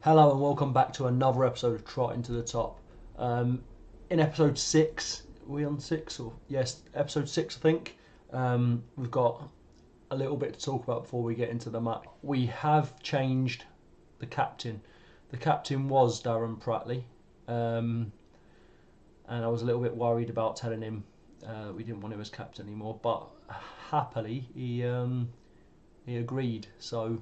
Hello and welcome back to another episode of Trotting to the Top. In episode 6, are we on 6? Or yes, episode 6 I think. We've got a little bit to talk about before we get into the match. We have changed the captain. The captain was Darren Pratley, and I was a little bit worried about telling him we didn't want him as captain anymore, but happily he agreed. So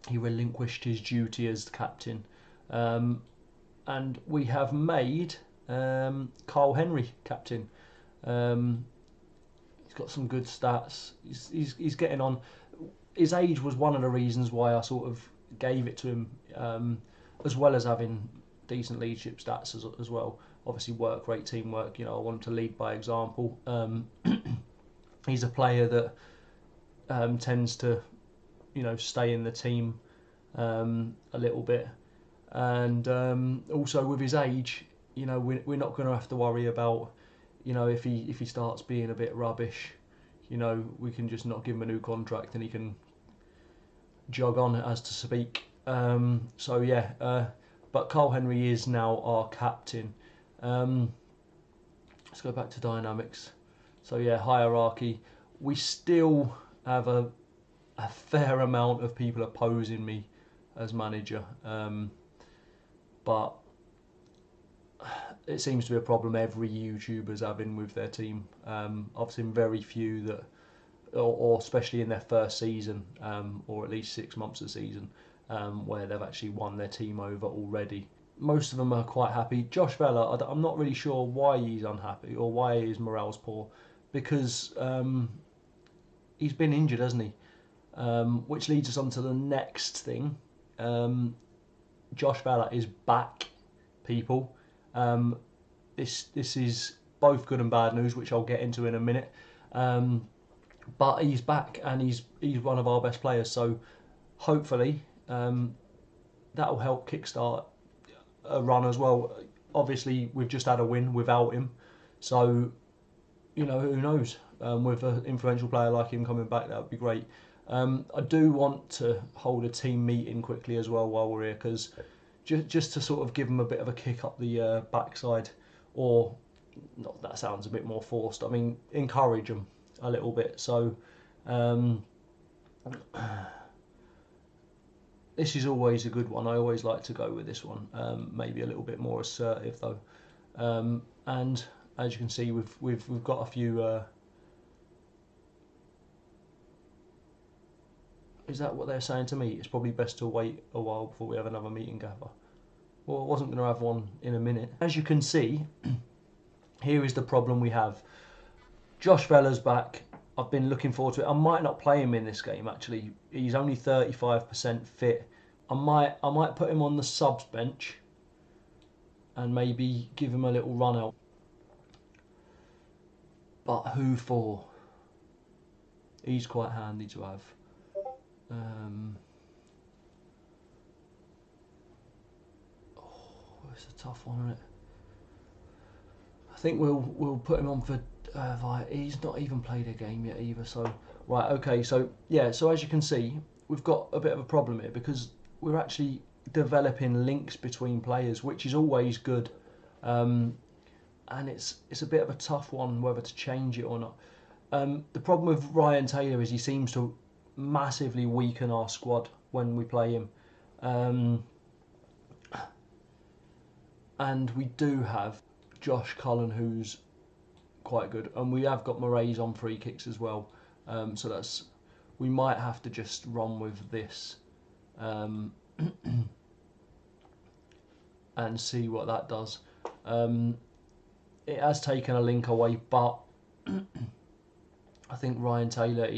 he relinquished his duty as the captain, and we have made Carl Henry captain. He's got some good stats. He's getting on. His age was one of the reasons why I sort of gave it to him, as well as having decent leadership stats as well. Obviously, work rate, teamwork. I want him to lead by example. He's a player that tends to stay in the team a little bit, and also with his age, we're not going to have to worry about if he starts being a bit rubbish. We can just not give him a new contract and he can jog on, as to speak. So yeah, but Carl Henry is now our captain. Let's go back to dynamics. So yeah, hierarchy. We still have a fair amount of people opposing me as manager, but it seems to be a problem every YouTuber's having with their team. I've seen very few that, or especially in their first season, or at least 6 months of season, where they've actually won their team over already. Most of them are quite happy. Josh Vella, I'm not really sure why he's unhappy or why his morale's poor, because he's been injured, hasn't he? Which leads us on to the next thing. Josh Vella is back, people. This is both good and bad news, which I'll get into in a minute. But he's back and he's one of our best players. So hopefully that'll help kickstart a run as well. Obviously, we've just had a win without him, so who knows? With an influential player like him coming back, that would be great. I do want to hold a team meeting quickly as well while we're here, because just to sort of give them a bit of a kick up the backside, or not, that sounds a bit more forced. I mean, encourage them a little bit. So this is always a good one. I always like to go with this one. Maybe a little bit more assertive though. And as you can see, we've got a few. Is that what they're saying to me? It's probably best to wait a while before we have another meeting, Gaffer. Well, I wasn't going to have one in a minute. As you can see, here is the problem we have. Josh Vella's back. I've been looking forward to it. I might not play him in this game, actually. He's only 35% fit. I might put him on the subs bench and maybe give him a little run out. But who for? He's quite handy to have. It's a tough one, isn't it? I think we'll put him on for. He's not even played a game yet either. So right, okay. So yeah. So as you can see, we've got a bit of a problem here, because we're actually developing links between players, which is always good. And it's a bit of a tough one whether to change it or not. The problem with Ryan Taylor is he seems to massively weaken our squad when we play him, and we do have Josh Cullen, who's quite good, and we have got Moraes on free kicks as well, so we might have to just run with this and see what that does. It has taken a link away, but I think Ryan Taylor,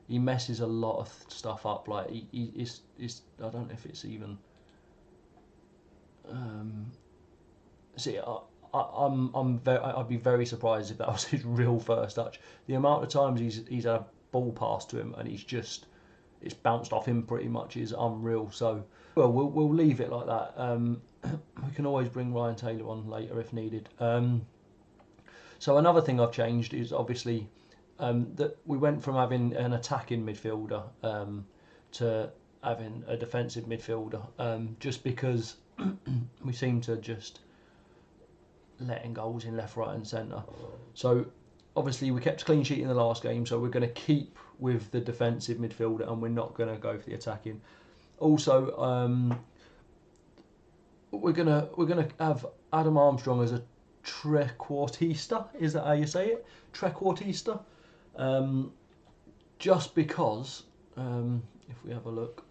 he messes a lot of stuff up. Like he's I don't know if it's even. See, I'd be very surprised if that was his real first touch. The amount of times he's had a ball passed to him and it's bounced off him pretty much is unreal. So we'll leave it like that. We can always bring Ryan Taylor on later if needed. So another thing I've changed is obviously that we went from having an attacking midfielder to having a defensive midfielder, just because we seem to just letting goals in left, right and centre. So obviously we kept a clean sheet in the last game, so we're going to keep with the defensive midfielder and we're not going to go for the attacking. Also, we're gonna have Adam Armstrong as a trequartista. Is that how you say it? Trequartista. Just because, if we have a look,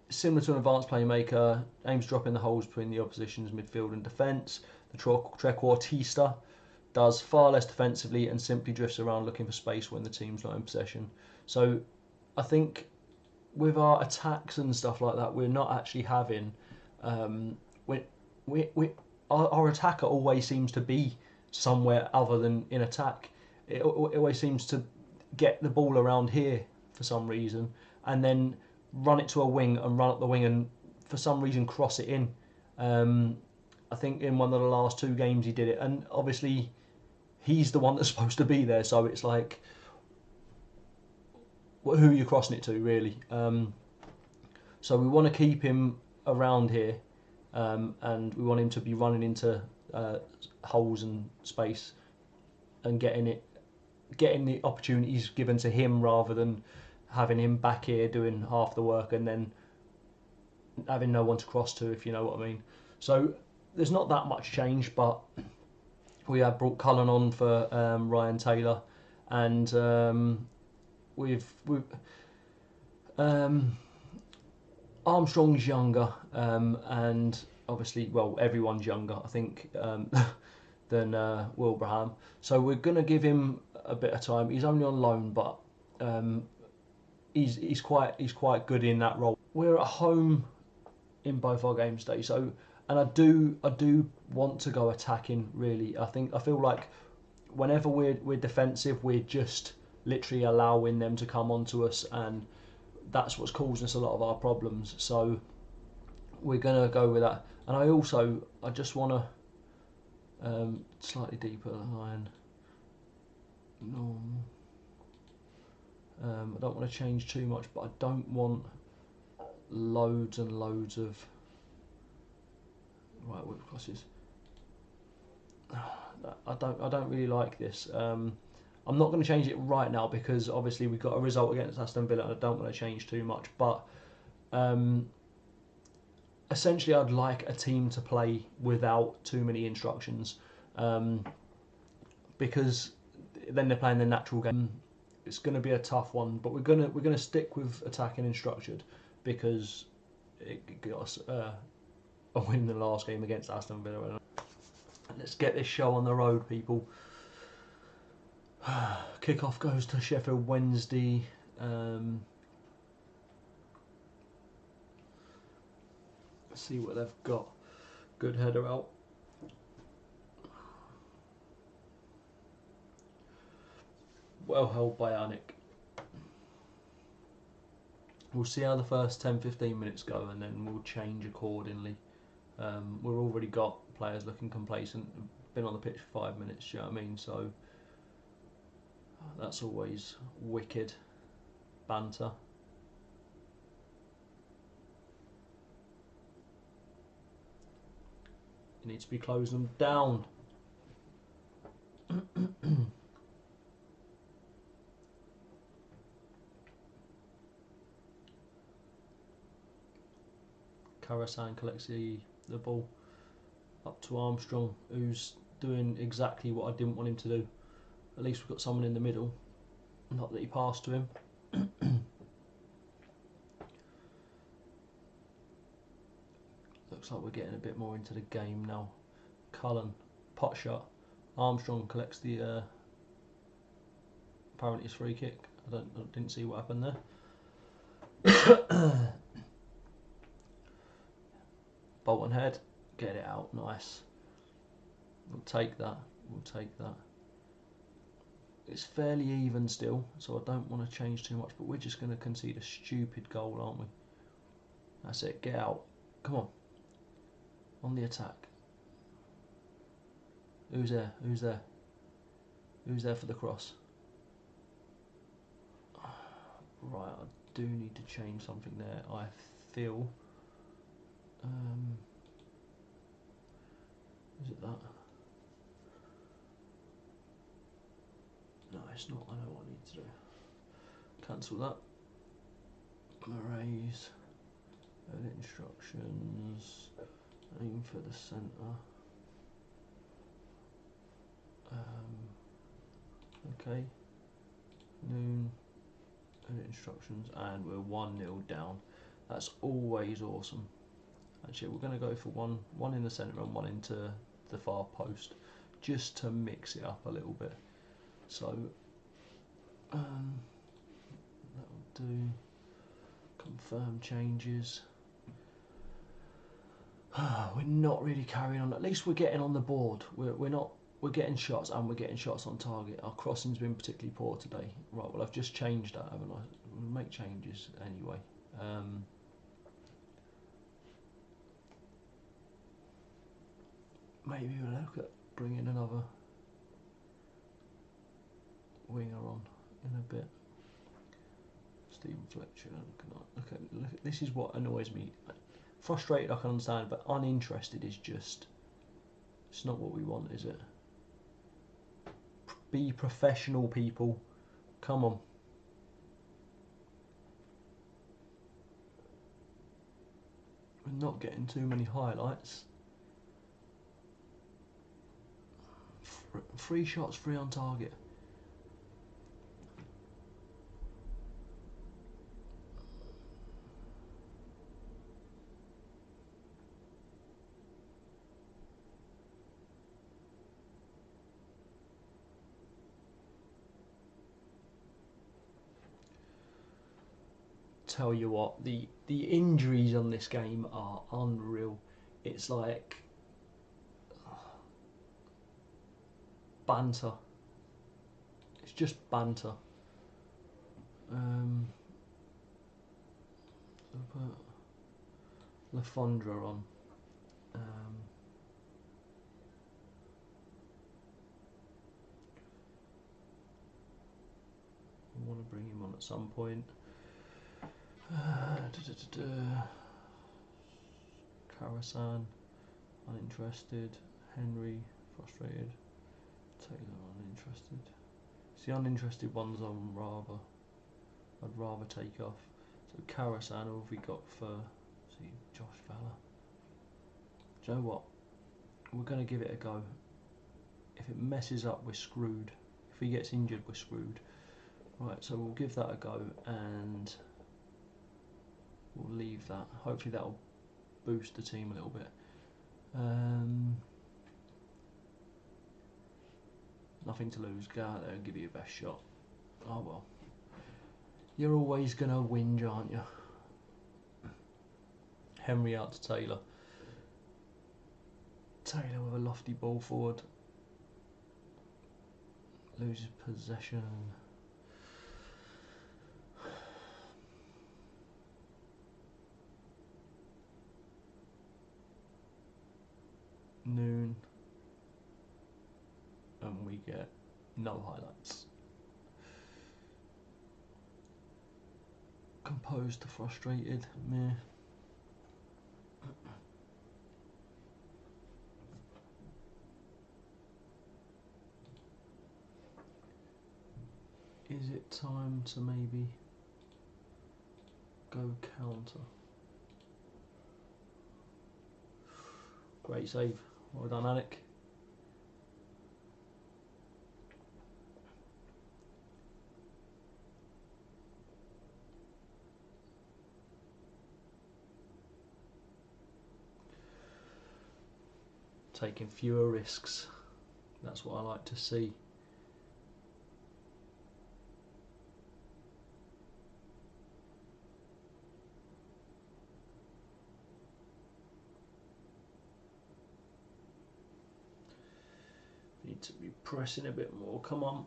similar to an advanced playmaker, aims dropping the holes between the opposition's midfield and defence. The trequartista does far less defensively and simply drifts around looking for space when the team's not in possession. So I think with our attacks and stuff like that, we're not actually having. Our attacker always seems to be somewhere other than in attack. It always seems to get the ball around here for some reason, and then run it to a wing and run up the wing and for some reason cross it in. I think in one of the last 2 games he did it, and obviously he's the one that's supposed to be there. So it's like, who are you crossing it to, really? So we want to keep him around here, and we want him to be running into holes and space and getting the opportunities given to him rather than having him back here doing half the work and then having no one to cross to, if you know what I mean. So there's not that much change, but we have brought Cullen on for Ryan Taylor, and we've Armstrong's younger, and obviously, well, everyone's younger, I think, than Wilbraham. So we're going to give him a bit of time. He's only on loan, but he's quite good in that role. We're at home in both our games today, so and I do want to go attacking. Really, I feel like whenever we're defensive, we're just literally allowing them to come onto us, and that's what's causing us a lot of our problems. So we're gonna go with that. And I just want to slightly deeper line. Normal. I don't want to change too much, but I don't want loads and loads of right whip crosses. I don't really like this. I'm not going to change it right now because obviously we've got a result against Aston Villa and I don't want to change too much, but essentially I'd like a team to play without too many instructions, because then they're playing the natural game. It's going to be a tough one, but we're gonna stick with attacking and structured because it got us a win in the last game against Aston Villa. Let's get this show on the road, people. Kickoff goes to Sheffield Wednesday. Let's see what they've got. Good header out. Well held by Anik. We'll see how the first 10-15 minutes go and then we'll change accordingly. We've already got players looking complacent, been on the pitch for 5 minutes, do you know what I mean? So that's always wicked banter. You need to be closing them down. Karasan collects the ball up to Armstrong, who's doing exactly what I didn't want him to do. At least we've got someone in the middle. Not that he passed to him. Looks like we're getting a bit more into the game now. Cullen, pot shot. Armstrong collects the apparently it's free kick. I didn't see what happened there. Bolton head, get it out, nice. We'll take that. We'll take that. It's fairly even still, so I don't want to change too much, but we're just going to concede a stupid goal, aren't we? That's it, get out. Come on. On the attack. Who's there? Who's there? Who's there for the cross? Right, I do need to change something there. I feel. Is it that? No, it's not. I know what I need to do. Cancel that. Erase. Edit instructions. Aim for the centre. Okay. Noon. Edit instructions, and we're 1-0 down. That's always awesome. Actually, we're going to go for one in the centre and one into the far post, just to mix it up a little bit. So that'll do. Confirm changes. We're not really carrying on. At least we're getting on the board. We're getting shots, and we're getting shots on target. Our crossing's been particularly poor today. Right, well, I've just changed that, haven't I? We'll make changes anyway. Maybe we'll look at bringing another winger on in a bit. Stephen Fletcher. Look at this is what annoys me. Frustrated, I can understand, but uninterested is just, it's not what we want, is it? Be professional, people. Come on. We're not getting too many highlights. 3 shots, 3 on target. Tell you what, the injuries on this game are unreal. It's like banter. It's just banter. I'll put Lafondra on. I want to bring him on at some point. Karasan, uninterested. Henry, frustrated. Taylor, uninterested. It's the uninterested ones I'd rather take off. So Karasan, who have we got for? See, Josh Fowler. Do you know what? We're going to give it a go. If it messes up, we're screwed. If he gets injured, we're screwed. Right, so we'll give that a go, and we'll leave that. Hopefully that'll boost the team a little bit. Nothing to lose. Go out there and give it your best shot. Oh well. You're always going to whinge, aren't you? Henry out to Taylor. Taylor with a lofty ball forward. Loses possession. Noon. And we get no highlights. Composed to frustrated. Meh. Is it time to maybe go counter? Great save. Well done, Alec. Taking fewer risks. That's what I like to see. Need to be pressing a bit more. Come on.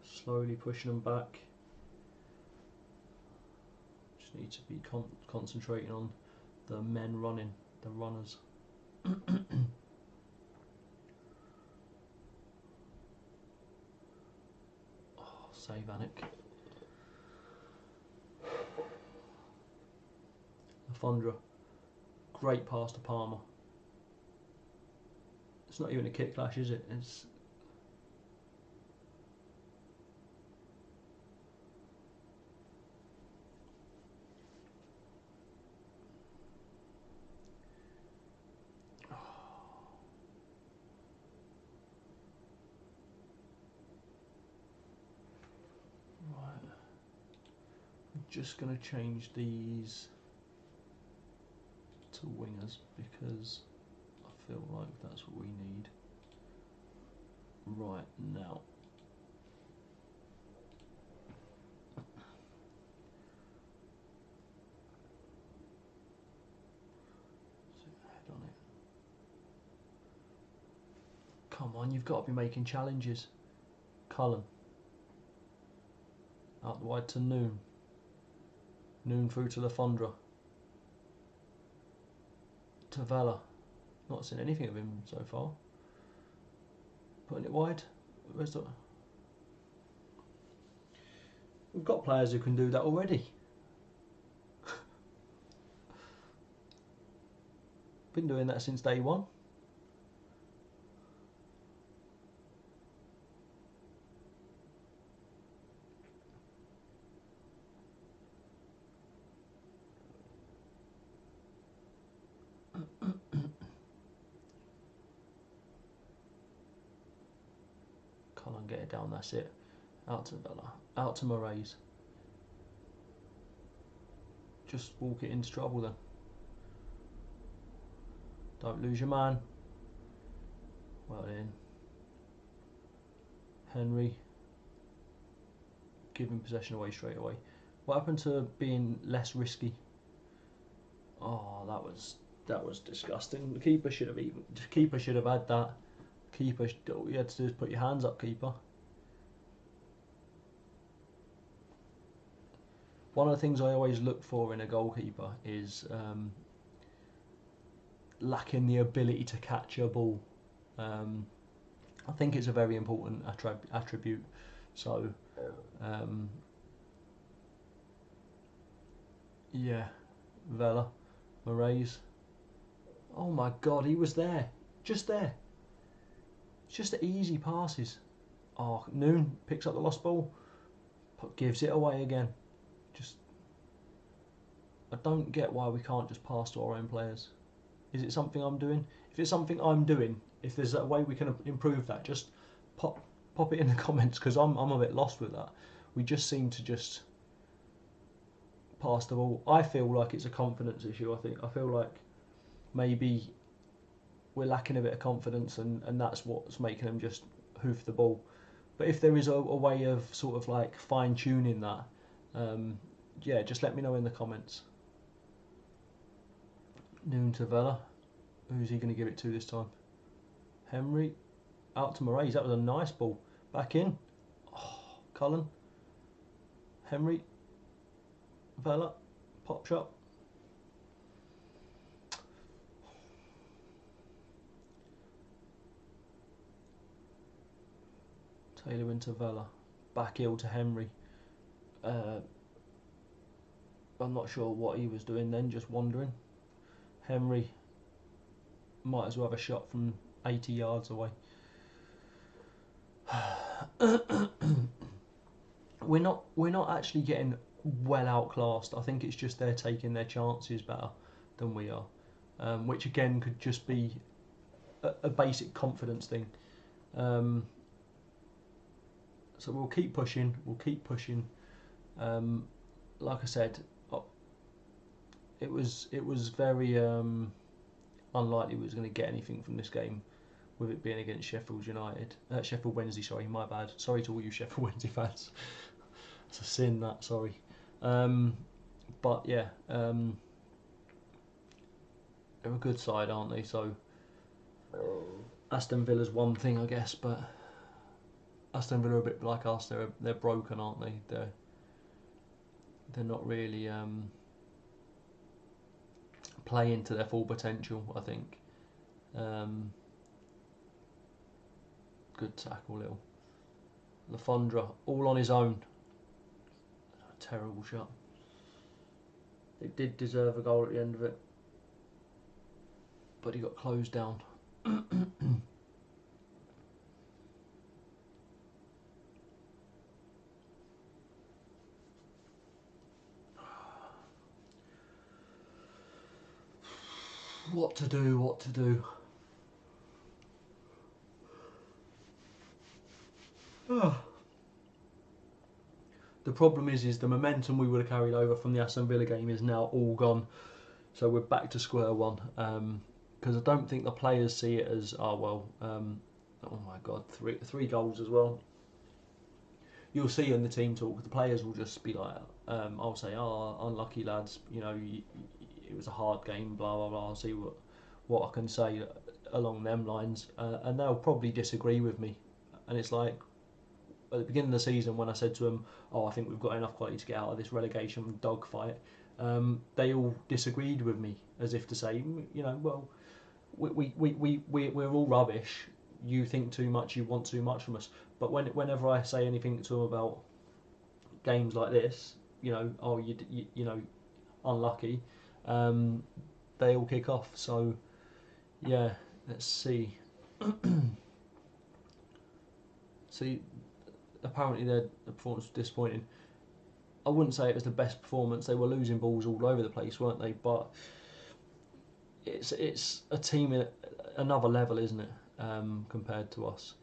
Slowly pushing them back. Just need to be concentrating on the men running, the runners. Oh, Save Anik. Lafondra. Great pass to Palmer. It's not even a kick clash, is it? It's just going to change these to wingers because I feel like that's what we need right now. Head on it. Come on, you've got to be making challenges. Cullen. Out wide to Noon. Noon through to Lafondra. To Vela. Not seen anything of him so far. Putting it wide. Where's the... We've got players who can do that already. Been doing that since day one. Can't get it down, that's it. Out to Vela. Out to Moraes. Just walk it into trouble then. Don't lose your man. Well in. Henry. Giving possession away straight away. What happened to being less risky? Oh, that was disgusting. The keeper should have had that. Keeper, all you had to do is put your hands up, keeper. One of the things I always look for in a goalkeeper is lacking the ability to catch a ball. I think it's a very important attribute. So, yeah, Vela, Moraes. Oh my God, he was there, just there. It's just the easy passes. Oh, Noon picks up the lost ball, gives it away again. Just, I don't get why we can't just pass to our own players. Is it something I'm doing? If it's something I'm doing, if there's a way we can improve that, just pop it in the comments, because I'm a bit lost with that. We just seem to just pass the ball. I feel like it's a confidence issue. I feel like maybe we're lacking a bit of confidence, and that's what's making them just hoof the ball. But if there is a way of sort of like fine tuning that, yeah, just let me know in the comments. Noon to Vela. Who's he going to give it to this time? Henry. Out to Moraes. That was a nice ball. Back in. Oh, Cullen. Henry. Vela. Pop shot. Taylor into Vela. Back heel to Henry. I'm not sure what he was doing then, just wandering. Henry might as well have a shot from 80 yards away. We're not actually getting well outclassed. I think it's just they're taking their chances better than we are, which again could just be a basic confidence thing. So we'll keep pushing. Like I said, it was very unlikely we was going to get anything from this game, with it being against Sheffield United. Sheffield Wednesday, sorry, my bad. Sorry to all you Sheffield Wednesday fans. It's a sin, that, sorry. But yeah, they're a good side, aren't they? So Aston Villa's one thing, I guess, but Aston Villa are a bit like us. They're broken, aren't they? They're not really playing to their full potential, I think. Good tackle, Little. Lafondra, all on his own. Terrible shot. They did deserve a goal at the end of it, but he got closed down. What to do, what to do. The problem is the momentum we would have carried over from the Aston Villa game is now all gone. So we're back to square one. Because I don't think the players see it as, oh my God, three goals as well. You'll see in the team talk, the players will just be like, I'll say, unlucky lads, you know, it was a hard game, blah, blah, blah. I'll see what I can say along them lines. And they'll probably disagree with me. And it's like, at the beginning of the season when I said to them, I think we've got enough quality to get out of this relegation dogfight, they all disagreed with me, as if to say, you know, well, we're all rubbish. You think too much, you want too much from us. But whenever I say anything to them about games like this, you know, you know, unlucky, they all kick off. So yeah, let's see. See, apparently the performance was disappointing. I wouldn't say it was the best performance. They were losing balls all over the place, weren't they? But it's a team at another level, isn't it? Compared to us.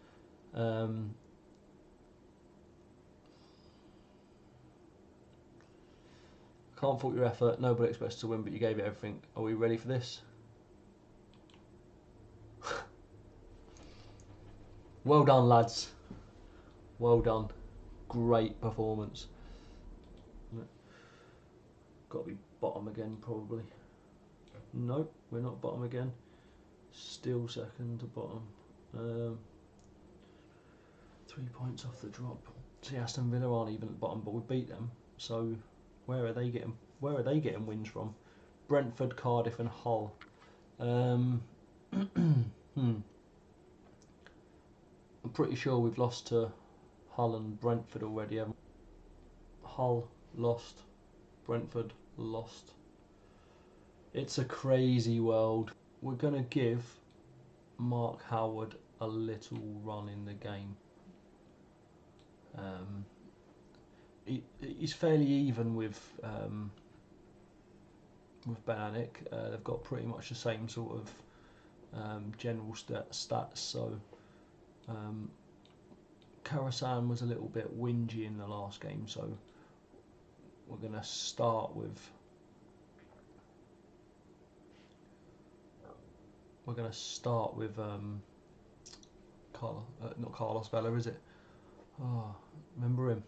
Can't fault your effort. Nobody expects to win, but you gave it everything. Are we ready for this? Well done, lads. Well done. Great performance. Got to be bottom again, probably. Nope, we're not bottom again. Still second to bottom. 3 points off the drop. See, Aston Villa aren't even at the bottom, but we beat them. So where are they getting wins from? Brentford, Cardiff, and Hull. I'm pretty sure we've lost to Hull and Brentford already. Hull lost, Brentford lost. It's a crazy world. We're gonna give Mark Howard a little run in the game. He's fairly even with Bananik. They've got pretty much the same sort of general stats. So Karasan was a little bit whingy in the last game. So we're gonna start with. Not Carlos Vela, is it? Oh, remember him?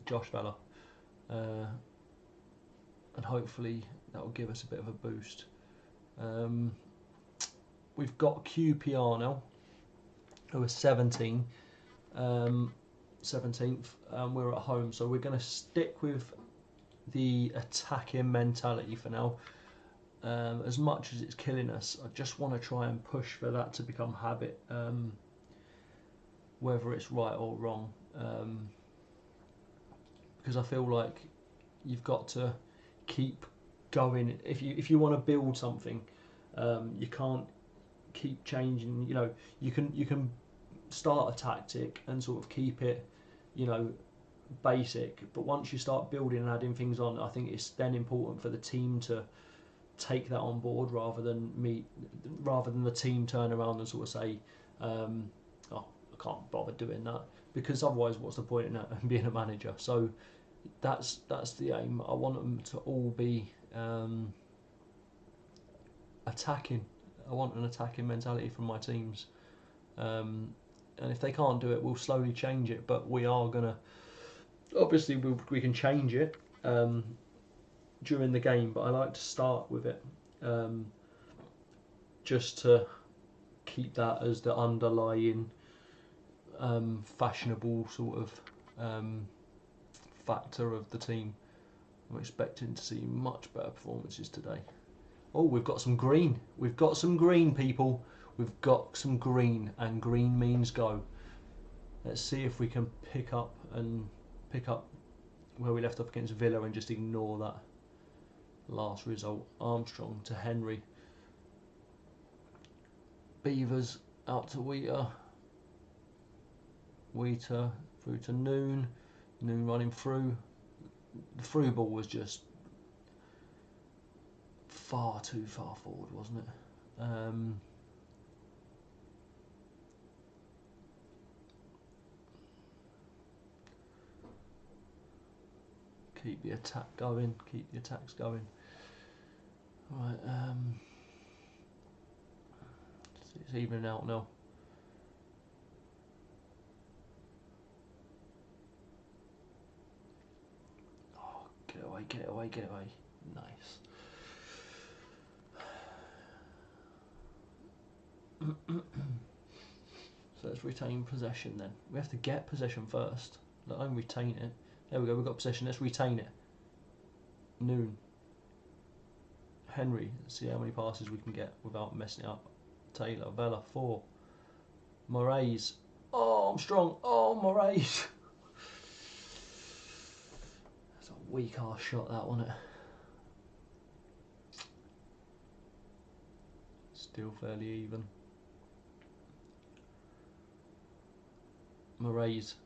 Josh Vela. And hopefully that will give us a bit of a boost. We've got QPR now, who are 17, 17th, and we're at home, so we're going to stick with the attacking mentality for now. As much as it's killing us, I just want to try and push for that to become habit, whether it's right or wrong, because I feel like you've got to keep going. If you want to build something, you can't keep changing. You know, you can start a tactic and sort of keep it, you know, basic, but once you start building and adding things on, I think it's then important for the team to take that on board rather than the team turn around and sort of say, I can't bother doing that, because otherwise what's the point in being a manager? So that's the aim. I want them to all be attacking. I want an attacking mentality from my teams, and if they can't do it, we'll slowly change it, but we are gonna, obviously we can change it during the game, but I like to start with it, just to keep that as the underlying fashionable sort of factor of the team. I'm expecting to see much better performances today. Oh, we've got some green. We've got some green, people. We've got some green, and green means go. Let's see if we can pick up where we left off against Villa and just ignore that last result. Armstrong to Henry. Beavers out to Wheater. Wheater through to Noon. Noon running through. The through ball was just far too far forward, wasn't it? Keep the attack going. Keep the attacks going. Right. It's evening out now. Oh, get away! Get away! Get away! Nice. So let's retain possession then. We have to get possession first, let alone retain it. There we go, we've got possession, let's retain it. Noon. Henry, let's see how many passes we can get without messing it up. Taylor, Vela, 4. Moraes. Oh, I'm strong. Oh, Moraes. That's a weak ass shot, that, wasn't it? Still fairly even. Moraes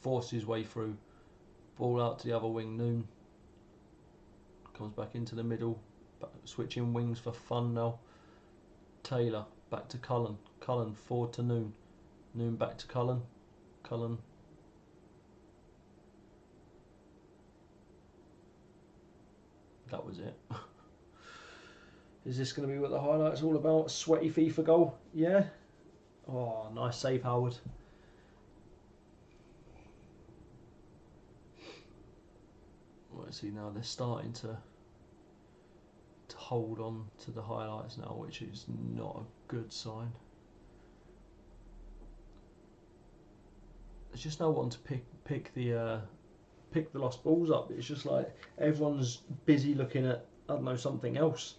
forces his way through. Ball out to the other wing. Noon comes back into the middle. Switching wings for fun now. Taylor back to Cullen. Cullen forward to Noon. Noon back to Cullen. Cullen. That was it. Is this going to be what the highlight's all about? Sweaty FIFA goal? Yeah? Oh, nice save, Howard. Let's see now, they're starting to hold on to the highlights now, which is not a good sign. There's just no one to pick the lost balls up. It's just like everyone's busy looking at, I don't know, something else.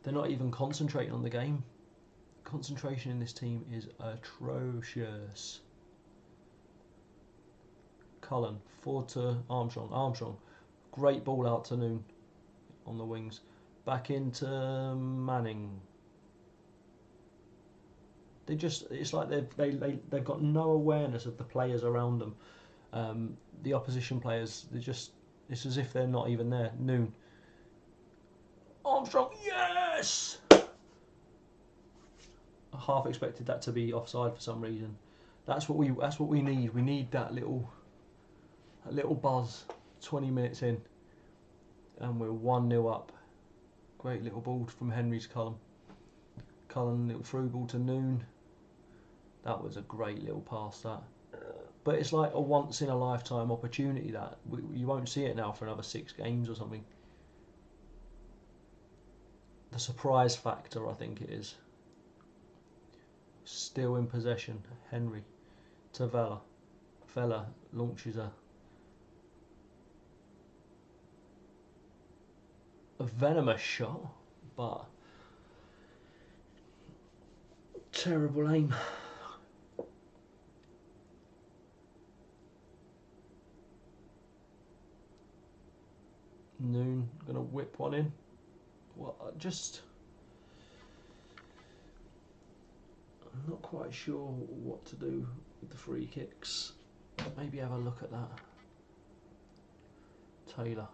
They're not even concentrating on the game. Concentration in this team is atrocious. Cullen forward to Armstrong. Armstrong. Great ball out to Noon on the wings. Back into Manning. It's like they've got no awareness of the players around them. The opposition players, it's as if they're not even there. Noon. Armstrong, yes! I half expected that to be offside for some reason. That's what we need. We need that little buzz. 20 minutes in, and we're 1-0 up. Great little ball from Henry's Cullen. Cullen, little through ball to Noon. That was a great little pass, that. But it's like a once in a lifetime opportunity that you won't see it now for another 6 games or something. The surprise factor, I think it is. Still in possession. Henry to Vela. Vela launches a venomous shot, but terrible aim. Noon gonna whip one in. Well, I'm not quite sure what to do with the free kicks. Maybe have a look at that. Taylor.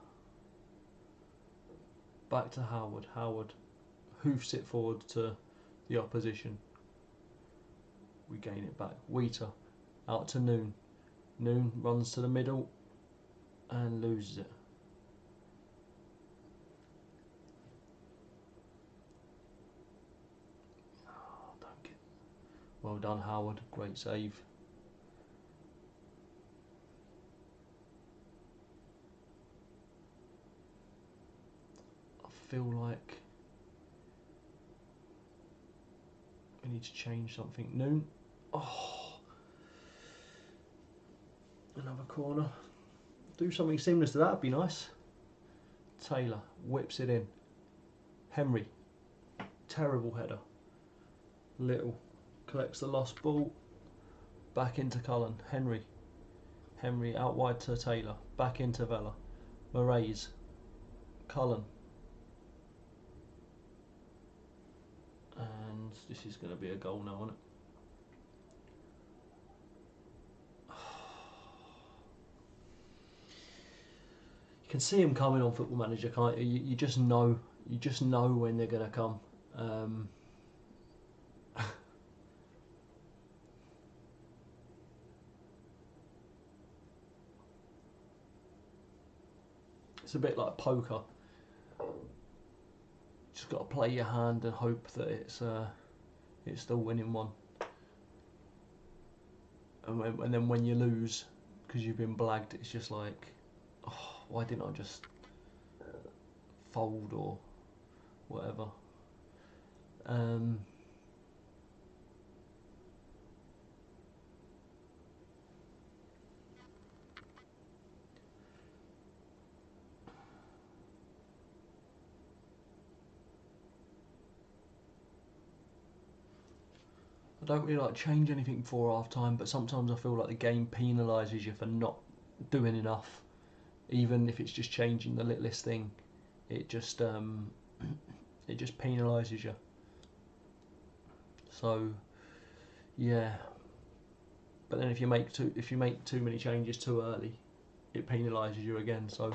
Back to Howard. Howard hoofs it forward to the opposition. We gain it back. Wheater out to Noon. Noon runs to the middle and loses it. Oh, don't get. Well done, Howard. Great save. Feel like we need to change something. Noon. Oh, another corner. Do something similar to that would be nice. Taylor whips it in. Henry, terrible header. Little collects the lost ball. back into Cullen, Henry out wide to Taylor, back into Vela, Moraes, Cullen, and this is going to be a goal now, isn't it? You can see him coming on Football Manager, can't you? You just know when they're going to come. It's a bit like poker. Just got to play your hand and hope that it's the winning one. And then when you lose because you've been blagged, it's just like, oh, why didn't I just fold or whatever. I don't really like change anything before half time, but sometimes I feel like the game penalises you for not doing enough, even if it's just changing the littlest thing. It just penalises you. So yeah, but then if you make too many changes too early, it penalises you again. So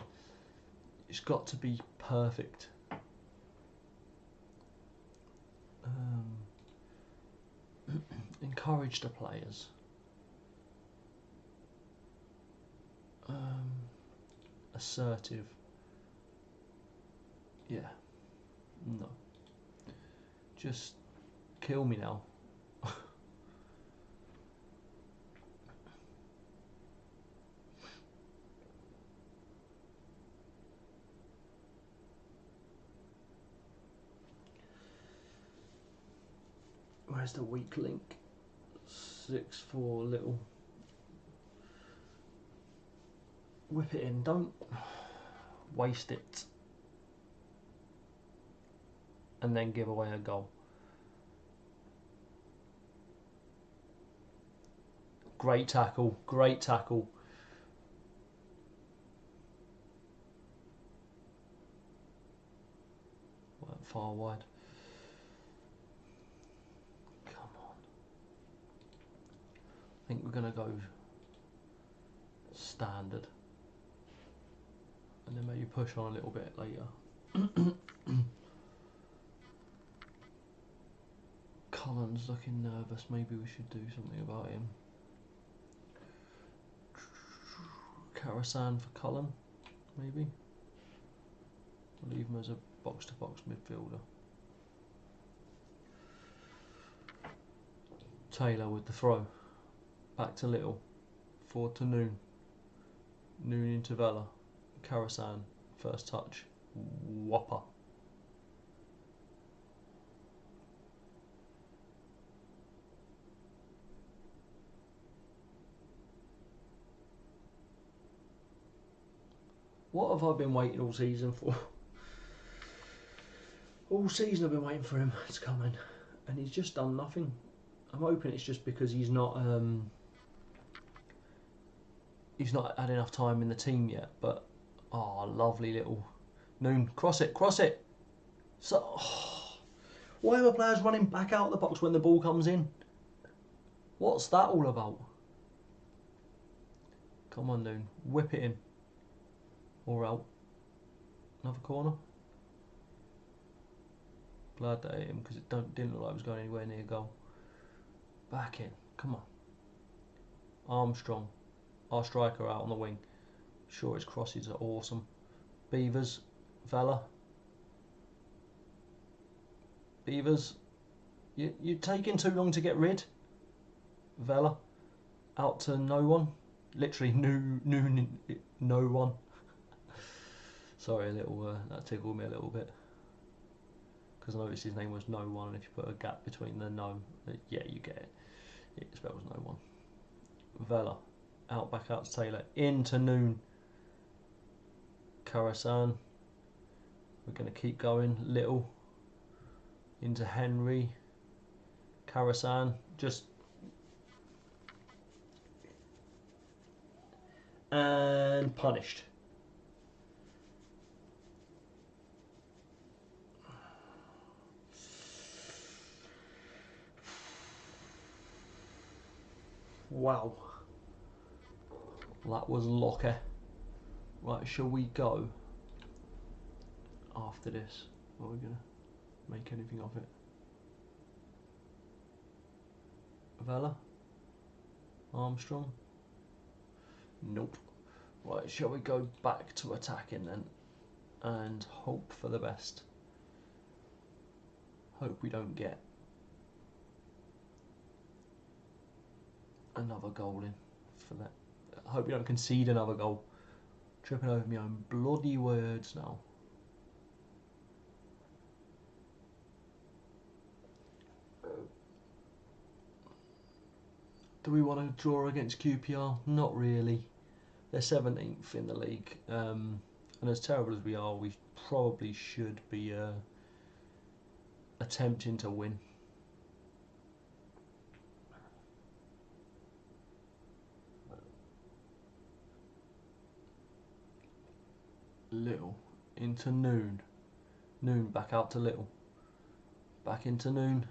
it's got to be perfect. Encourage the players. Assertive. Yeah. No. Just kill me now. Where's the weak link? 6-4 little. Whip it in, don't waste it and then give away a goal. Great tackle, great tackle. Went far wide. Come on. I think we're going to go standard. And then maybe push on a little bit later. Cullen's looking nervous. Maybe we should do something about him. Karasan for Cullen, maybe. We'll leave him as a box-to-box midfielder. Taylor with the throw. Back to Little. Forward to Noon. Noon into Vela. Karasan, first touch, whopper. What have I been waiting all season for? All season I've been waiting for him to come in, and he's just done nothing. I'm hoping it's just because he's not had enough time in the team yet, but oh, lovely little Noon, cross it. So, oh, why are players running back out of the box when the ball comes in? What's that all about? Come on, Noon, whip it in. Or out. Another corner. Glad that hit him because it didn't look like it was going anywhere near goal. Back in, come on. Armstrong, our striker, out on the wing. Sure, his crosses are awesome. Beavers, Vela. Beavers, you're taking too long to get rid. Vela, out to no one. Literally no one. Sorry, a little that tickled me a little bit because I noticed his name was No One, and if you put a gap between the no, yeah, you get it. It spells No One. Vela, back out to Taylor, into Noon. Karasan, we're going to keep going. Little, into Henry. Karasan, just and punished. Wow. That was lucky. Right, shall we go after this? Are we going to make anything of it? Vela? Armstrong? Nope. Right, shall we go back to attacking then? And hope for the best. Hope we don't get another goal in for that. I hope we don't concede another goal. Tripping over my own bloody words now. Do we want to draw against QPR? Not really. They're 17th in the league. And as terrible as we are, we probably should be attempting to win. Little into Noon. Noon back out to Little. Back into Noon.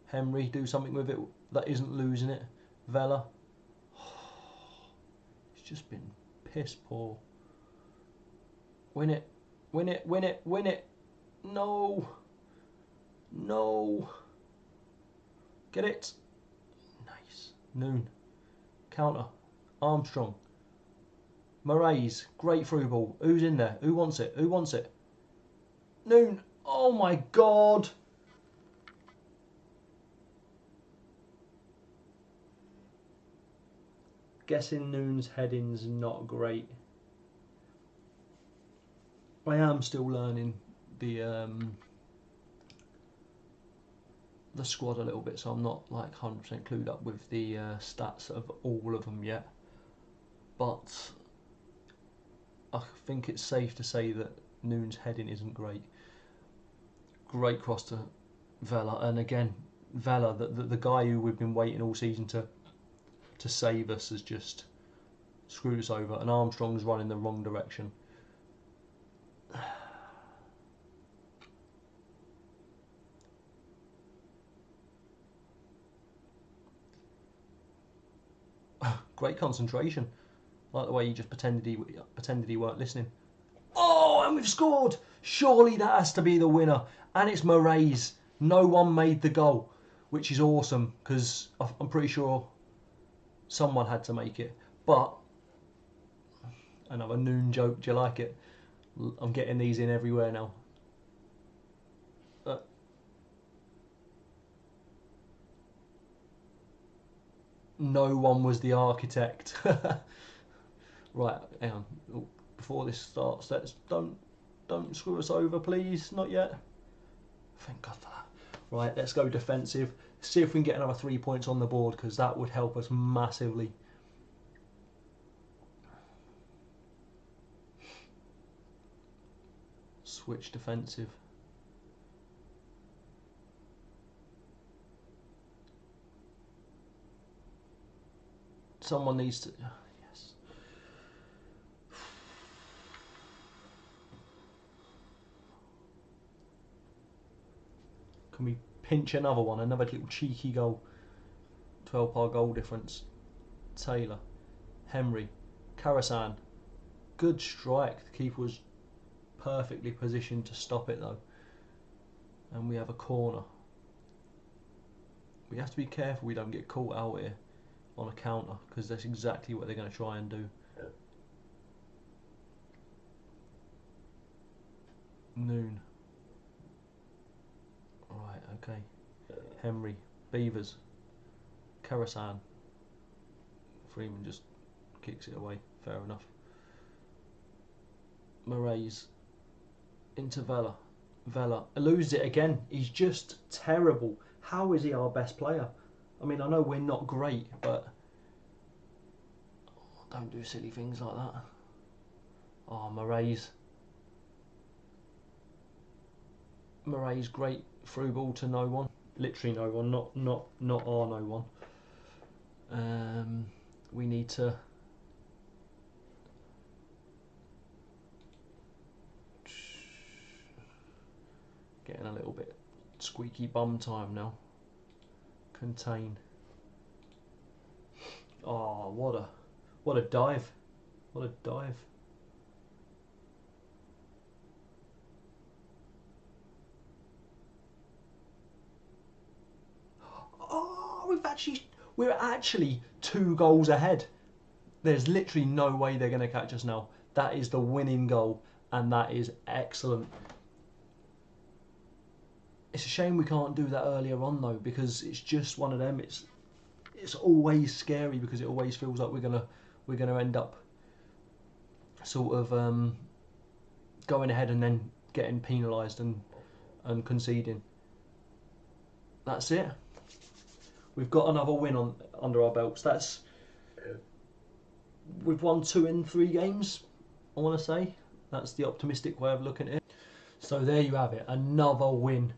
Henry, do something with it that isn't losing it. Vela. It's just been piss poor. Win it. Win it. Win it. Win it. No. No. Get it. Nice. Noon. Counter. Armstrong. Moraes. Great through ball. Who's in there? Who wants it? Who wants it? Noon. Oh my God. Guessing Noon's heading's not great. I am still learning the squad a little bit, so I'm not like 100% clued up with the stats of all of them yet. But I think it's safe to say that Noon's heading isn't great. Great cross to Vela, and again, Vela, the guy who we've been waiting all season to save us, has just screwed us over, and Armstrong's running the wrong direction. Great concentration. Like the way he just pretended he weren't listening. Oh, and we've scored! Surely that has to be the winner. And it's Moraes. No one made the goal, which is awesome, because I'm pretty sure someone had to make it. But another Noon joke. Do you like it? I'm getting these in everywhere now. No one was the architect. Right, hang on. Before this starts, don't screw us over, please. Not yet. Thank God for that. Right, let's go defensive. See if we can get another 3 points on the board, because that would help us massively. Switch defensive. Someone needs to... Yes. Can we pinch another one? Another little cheeky goal. 12-par goal difference. Taylor. Henry. Karasan. Good strike. The keeper was perfectly positioned to stop it though. And we have a corner. We have to be careful we don't get caught out here on a counter, because that's exactly what they're going to try and do. Noon. Right, okay. Henry. Beavers. Karasan. Freeman just kicks it away. Fair enough. Moraes. Into Vela. Vela loses it again. He's just terrible. How is he our best player? I mean, I know we're not great, but don't do silly things like that. Oh, Moraes. Moraes, great through ball to no one. Literally no one, not our no one. We need to Squeaky bum time now. Contain. Oh, what a dive. What a dive. Oh, we're actually 2 goals ahead. There's literally no way they're going to catch us now. That is the winning goal, and that is excellent. It's a shame we can't do that earlier on though, because it's just one of them. It's always scary because it always feels like we're gonna end up sort of going ahead and then getting penalised and conceding. That's it. We've got another win under our belts. We've won 2 in 3 games, I want to say. That's the optimistic way of looking at it. So there you have it, another win.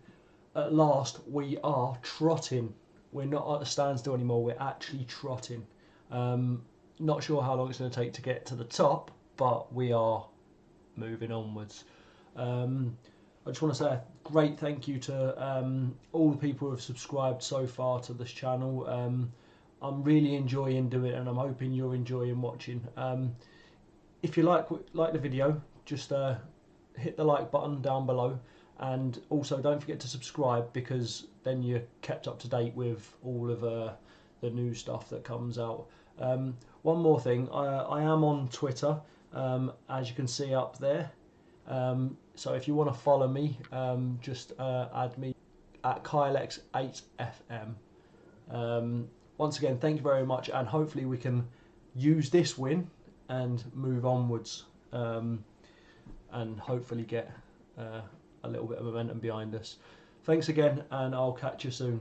At last, we are trotting. We're not at a standstill anymore, we're actually trotting. Not sure how long it's going to take to get to the top, but we are moving onwards. I just want to say a great thank you to all the people who have subscribed so far to this channel. I'm really enjoying doing it, and I'm hoping you're enjoying watching. If you like the video, just hit the like button down below, and also don't forget to subscribe, because then you're kept up to date with all of the new stuff that comes out. One more thing, I am on Twitter, as you can see up there. So if you want to follow me, just add me at KyleX8FM. Once again, thank you very much, and hopefully we can use this win and move onwards, and hopefully get a little bit of momentum behind us. Thanks again, and I'll catch you soon.